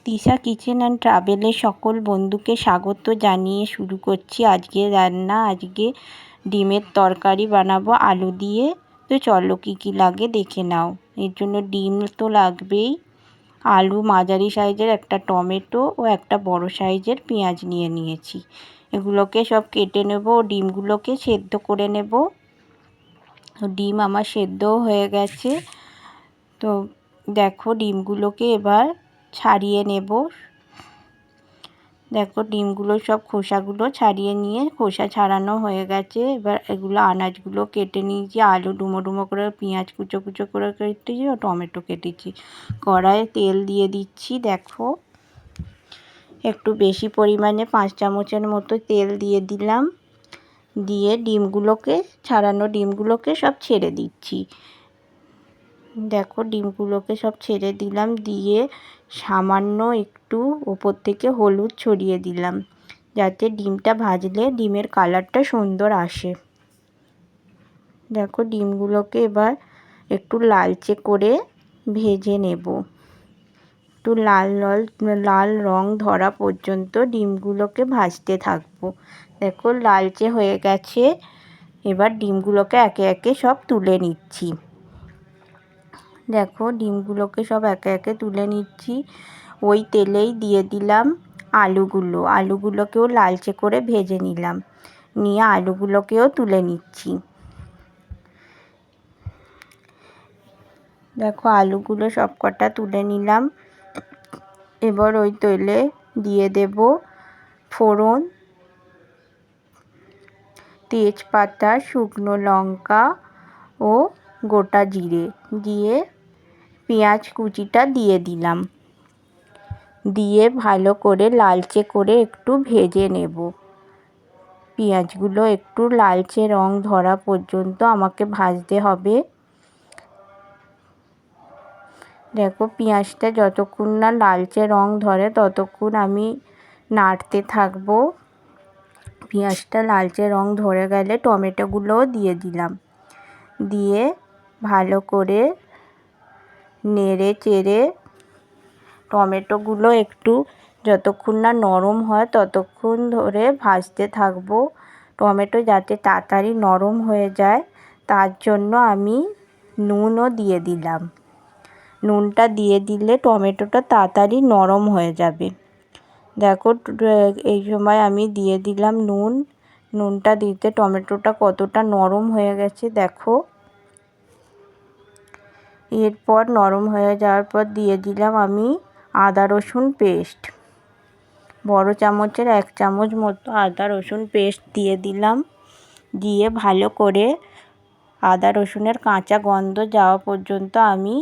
Tisha kitchen and ট্রাভেলে সকল বন্ধুকে স্বাগত জানিয়ে শুরু করছি আজকে রান্না। আজকে ডিমের তরকারি বানাবো আলু দিয়ে। তো চলো কী কী লাগে দেখে নাও। এর জন্য ডিম তো লাগবেই, আলু মাঝারি সাইজের, একটা টমেটো ও একটা বড় সাইজের পেঁয়াজ নিয়ে নিয়েছি। এগুলোকে সব কেটে নেব, ডিমগুলোকে সেদ্ধ করে নেব। ডিম আমার সেদ্ধও হয়ে গেছে। তো দেখো ডিমগুলোকে এবার ছাড়িয়ে নেব। দেখো ডিমগুলো সব খোসাগুলো ছাড়িয়ে নিয়ে খোসা ছাড়ানো হয়ে গেছে। এবার এগুলো আনাজগুলো কেটে নিয়েছি, আলু ডুমো ডুমো করে, পেঁয়াজ কুচো কুচো করে কেটেছি ও টমেটো কেটেছি। কড়াইয়ে তেল দিয়ে দিচ্ছি। দেখো একটু বেশি পরিমাণে 5 চামচের মতো তেল দিয়ে দিলাম। দিয়ে ডিমগুলোকে ছাড়ানো ডিমগুলোকে সব ছেড়ে দিচ্ছি। দেখো ডিমগুলোকে সব ছেড়ে দিলাম, দিয়ে সামান্য একটু ওপর থেকে হলুদ ছড়িয়ে দিলাম, যাতে ডিমটা ভাজলে ডিমের কালারটা সুন্দর আসে। দেখো ডিমগুলোকে এবার একটু লালচে করে ভেজে নেব। একটু লাল রং ধরা পর্যন্ত ডিমগুলোকে ভাজতে থাকবো। দেখো লালচে হয়ে গেছে। এবার ডিমগুলোকে একে একে সব তুলে নিচ্ছি। দেখো ডিমগুলোকে সব একে একে তুলে নিচ্ছি। ওই তেলেই দিয়ে দিলাম আলুগুলোকেও লালচে করে ভেজে নিলাম, নিয়ে আলুগুলোকেও তুলে নিচ্ছি। দেখো আলুগুলো সব কটা তুলে নিলাম। এবার ওই তেলে দিয়ে দেব ফোড়ন, তেজপাতা, শুকনো লঙ্কা ও গোটা জিরে, দিয়ে পেঁয়াজ কুচিটা দিয়ে দিলাম। দিয়ে ভালো করে লালচে করে একটু ভেজে নেব। পেঁয়াজগুলো একটু লালচে রং ধরা পর্যন্ত আমাকে ভাজতে হবে। দেখো পেঁয়াজটা যতক্ষণ না লালচে রং ধরে ততক্ষণ আমি নাড়তে থাকবো। পেঁয়াজটা লালচে রং ধরে গেলে টমেটোগুলোও দিয়ে দিলাম। দিয়ে ভালো করে নেড়ে চেড়ে টমেটোগুলো একটু যতক্ষণ না নরম হয় ততক্ষণ ধরে ভাজতে থাকবো। টমেটো যাতে তাড়াতাড়ি নরম হয়ে যায় তার জন্য আমি নুনও দিয়ে দিলাম। নুনটা দিয়ে দিলে টমেটোটা তাড়াতাড়ি নরম হয়ে যাবে। দেখো এই সময় আমি দিয়ে দিলাম নুনটা দিতে টমেটোটা কতটা নরম হয়ে গেছে দেখো। এরপর নরম হয়ে যাওয়ার পর দিয়ে দিলাম আমি আদা রসুন পেস্ট। বড় চামচের 1 চামচ মতো আদা রসুন পেস্ট দিয়ে দিলাম। দিয়ে ভালো করে আদা রসুনের কাঁচা গন্ধ যাওয়া পর্যন্ত আমি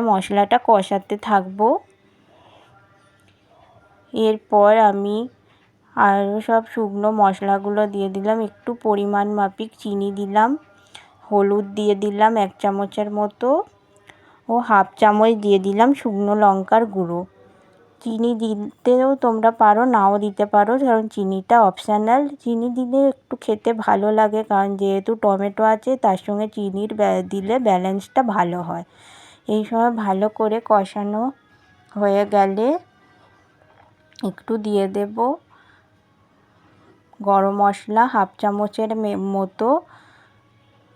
মশলাটা কষাতে থাকবো। এরপর আমি আরও সব শুকনো মশলাগুলো দিয়ে দিলাম। একটু পরিমাণ মাফিক চিনি দিলাম, হলুদ দিয়ে দিলাম 1 চামচের মতো ও 1/2 চামচ দিয়ে দিলাম শুকনো লঙ্কার গুঁড়ো। চিনি দিতেও তোমরা পারো, নাও দিতে পারো, কারণ চিনিটা অপশানাল। চিনি দিলে একটু খেতে ভালো লাগে, কারণ যেহেতু টমেটো আছে তার সঙ্গে চিনির দিলে ব্যালেন্সটা ভালো হয়। এই সময় ভালো করে কষানো হয়ে গেলে একটু দিয়ে দেব গরম মশলা 1/2 চামচের মতো।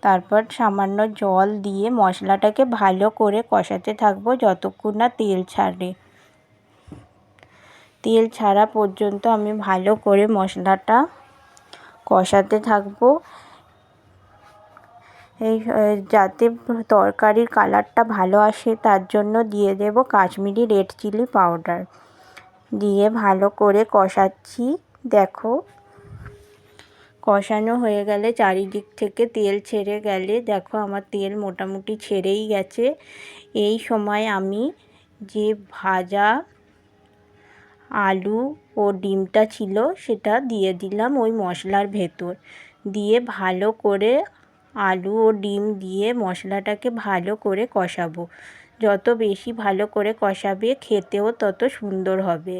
তারপর সামান্য জল দিয়ে মশলাটাকে ভালো করে কষাতে থাকবো যতক্ষণ না তেল ছাড়ে। তেল ছাড়া পর্যন্ত আমি ভালো করে মশলাটা কষাতে থাকবো। যাতে তরকারির কালারটা ভালো আসে তার জন্য দিয়ে দেব কাশ্মীরি রেড চিলি পাউডার। দিয়ে ভালো করে কষাচ্ছি। দেখো কষানো হয়ে গেলে চারিদিক থেকে তেল ছেড়ে গেলে, দেখো আমার তেল মোটামুটি ছেড়েই গেছে। এই সময় আমি যে ভাজা আলু ও ডিমটা ছিল সেটা দিয়ে দিলাম ওই মশলার ভেতর। দিয়ে ভালো করে আলু ও ডিম দিয়ে মশলাটাকে ভালো করে কষাবো। যত বেশি ভালো করে কষাবে খেতেও তত সুন্দর হবে।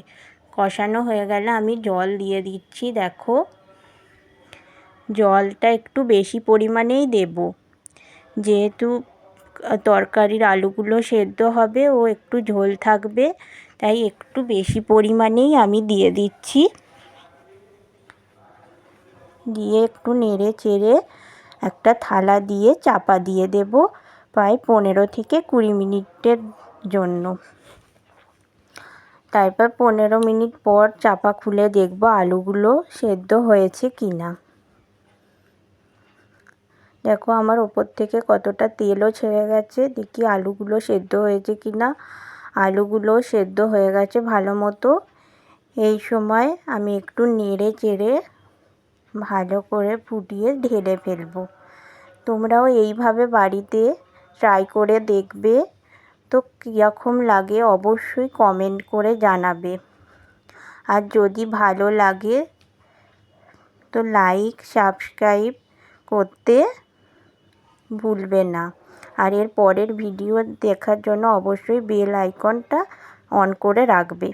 কষানো হয়ে গেলে আমি জল দিয়ে দিচ্ছি। দেখো জলটা একটু বেশি পরিমাণেই দেব, যেহেতু তরকারির আলুগুলো সেদ্ধ হবে ও একটু ঝোল থাকবে, তাই একটু বেশি পরিমাণেই আমি দিয়ে দিচ্ছি। দিয়ে একটু নেড়ে চেড়ে একটা থালা দিয়ে চাপা দিয়ে দেব প্রায় 15 থেকে 20 মিনিটের জন্য। তারপর 15 মিনিট পর চাপা খুলে দেখব আলুগুলো সেদ্ধ হয়েছে কিনা। দেখো আমার ওপর থেকে কতটা তেলও ছেড়ে গেছে। দেখি আলুগুলো সেদ্ধ হয়েছে কিনা। আলুগুলো সেদ্ধ হয়ে গেছে ভালো মতো। এই সময় আমি একটু নেড়ে চেড়ে ভালো করে ফুটিয়ে ঢেলে ফেলবো। তোমরাও এইভাবে বাড়িতে ট্রাই করে দেখবে। তো কীরকম লাগে অবশ্যই কমেন্ট করে জানাবে। আর যদি ভালো লাগে তো লাইক সাবস্ক্রাইব করতে ভুলবে না। আর এর পরের ভিডিও দেখার জন্য অবশ্যই বেল আইকনটা অন করে রাখবে।